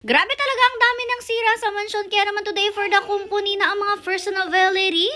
Grabe talaga ang dami ng sira sa mansyon, kaya naman today for the company na ang mga first novelty.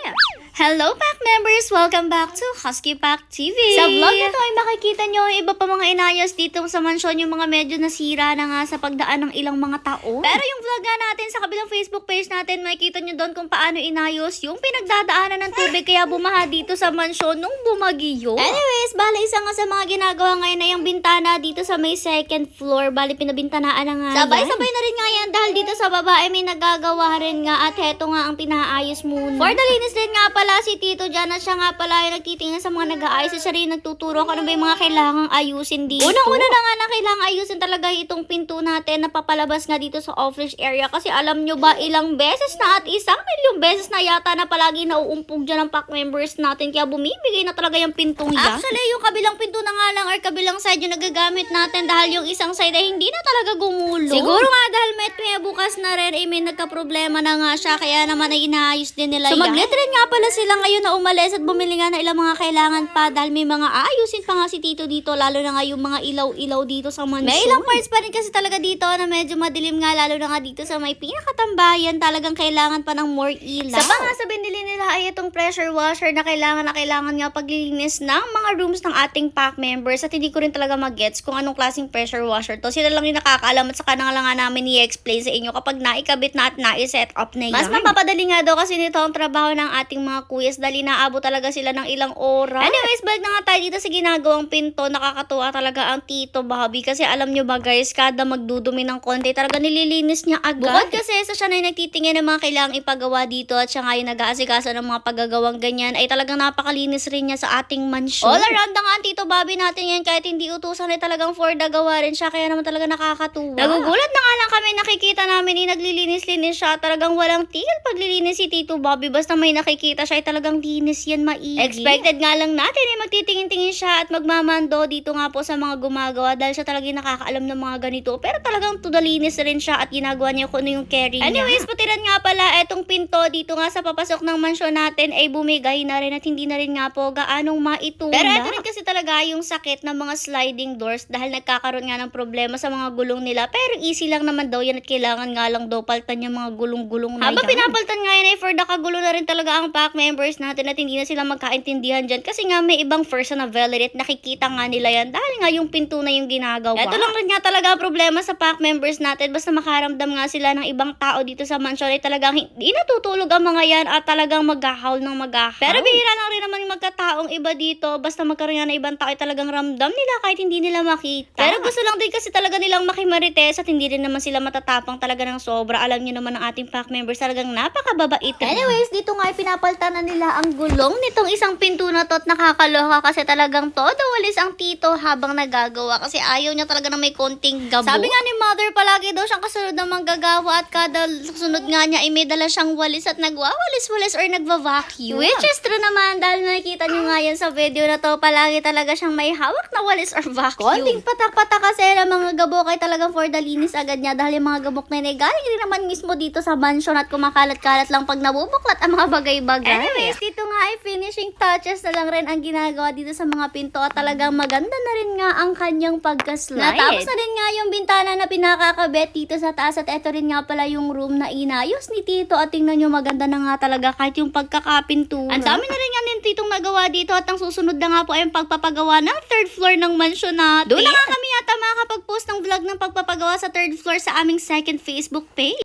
Hello pack members! Welcome back to Husky Pack TV! Sa vlog nito ay makikita nyo ang iba pa mga inayos dito sa mansyon, yung mga medyo nasira na nga sa pagdaan ng ilang mga taon. Pero yung vlog nga natin sa kabilang Facebook page natin, makikita nyo doon kung paano inayos yung pinagdadaanan ng tubig kaya bumaha dito sa mansyon nung bumagyo. Anyways, bali isa nga sa mga ginagawa ngayon ay yung bintana dito sa may second floor. Bali pinabintanaan na nga sabay-sabay na rin nga yan dahil dito sa baba ay may nagagawa rin nga at heto nga ang pinaayos muna. For the linis din nga pala si Tito dyan at siya nga pala yung nagtitingin sa mga nag-aayos at siya rin nagtuturo kung ano ba yung mga kailangang ayusin dito. Unang-una na nga na kailangang ayusin talaga itong pinto natin na papalabas nga dito sa office area kasi alam nyo ba ilang beses na at 1,000,000 beses na yata na palagi nauumpog dyan ang pack members natin kaya bumibigay na talaga yung pintong yan. Actually yung kabilang pinto na nga lang or kabilang side yung nagagamit natin dahil yung isang side ay hindi na talaga gumulo. Siguro nga dahil may bukas na rin ay may nagka-problema na nga siya kaya naman ay inaayos din nila yan. So maglit rin nga pala sila ngayon na umalis at bumili nga na ilang mga kailangan pa dahil may mga aayusin pa nga si Tito dito lalo na nga yung mga ilaw-ilaw dito sa mansyon. May ilang parts pa rin kasi talaga dito na medyo madilim nga lalo na nga dito sa may pinakatambayan talagang kailangan pa ng more ilaw. Sa nga sa binili nila ay itong pressure washer na kailangan nga paglilinis ng mga rooms ng ating pack members at hindi ko rin talaga mag-gets kung anong klaseng pressure washer to. Sila lang yung nakakaalam at saka na lang nga namin i-explain sa inyo kapag naikabit na at nai-set up na yan. Mas mapapadali nga daw kasi nito ang trabaho ng ating mga kuyas dahil naabot talaga sila ng ilang oras. Anyways, balik na nga tayo dito sa ginagawang pinto. Nakakatuwa talaga ang Tito Bobby kasi alam nyo ba guys, kada magdudumi ng konti talaga nililinis niya agad. Bukod kasi sa siya na yung nagtitingin ng mga kailangang ipagawa dito at siya nga yung nag-aasikaso ng mga paggagawang ganyan ay talagang napakalinis rin niya sa ating mansyon. All around na nga ang Tito Bobby natin yan kahit hindi utusan ay talagang for the gawa rin siya kaya naman talaga nakakatuwa. Nagugulat na nga lang kami nakikita namin naglilinis-linis siya. Talagang walang tigil paglilinis si Tito Bobby. Basta may nakikita siya ay talagang linis yan maigi. Expected nga lang natin ay magtitingin-tingin siya at magmamando dito nga po sa mga gumagawa dahil siya talagang nakakaalam ng mga ganito. Pero talagang tudalinis rin siya at ginagawa niya kung ano yung carry niya. Anyways, patiran nga pala etong pinto dito nga sa papasok ng mansyon natin ay bumigay na rin at hindi na rin nga po gaanong maitulak. Pero ito rin kasi talaga yung sakit ng mga sliding doors dahil nagkakaroon nga ng problema sa mga gulong nila. Pero easy lang naman daw yan at kailangan nga lang daw paltan yung mga gulong-gulong na yan. Habang pinapaltan nga yan ay for the kagulo na rin talaga ang pack members natin at hindi na sila magkaintindihan dyan kasi nga may ibang first novelty at nakikita nga nila yan dahil nga yung pinto na yung ginagawa. Ito lang rin nga talaga problema sa pack members natin basta makaramdam nga sila ng ibang tao dito sa mansyon ay talagang hindi natutulog ang mga yan at talagang mag-haul ng mag-haul. Pero bihira lang rin naman yung magkataong iba dito basta magkaroon nga ng ibang tao ay talagang ramdam nila kahit hindi nila makita. Pero gusto lang din kasi talaga nilang makimarites at hindi rin naman sila matatapang talaga ng sobra. Alam niyo naman ang ating pack members talagang napakababait. Anyways, dito nga ay pinapaltan na nila ang gulong nitong isang pinto na to at nakakaloka kasi talagang todo walis ang Tito habang nagagawa kasi ayaw niya talaga na may konting gabo. Sabi nga ni mother palagi daw siyang kasunod ng manggagawa at kada sunod nga niya ay may dala siyang walis at nagwawalis-walis or nagva-vacuum. Which is true naman dahil nakikita niyo nga yan sa video na to palagi talaga siyang may hawak na walis or vacuum. Konting patak-patak kasi ng mga gabok ay talagang for the linis agad niya dahil yung mga gabok na yun ay galing rin naman mismo dito sa mansyon at kumakalat-kalat lang pag nabubuklat ang mga bagay-bagay. Anyways, dito nga ay finishing touches na lang rin ang ginagawa dito sa mga pinto at talagang maganda na rin nga ang kanyang pagka-slide. Natapos na rin nga yung bintana na pinakakabit dito sa taas at eto rin nga pala yung room na inayos ni Tito at tingnan nyo maganda na nga talaga kahit yung pagkakapintura. Ang dami na rin nga ni Titong nagawa dito at ang susunod na nga po ay yung pagpapagawa ng third floor ng mansyon natin. Doon na nga kami yata makakapag-post ng vlog ng pagpapagawa sa third floor sa aming second Facebook page.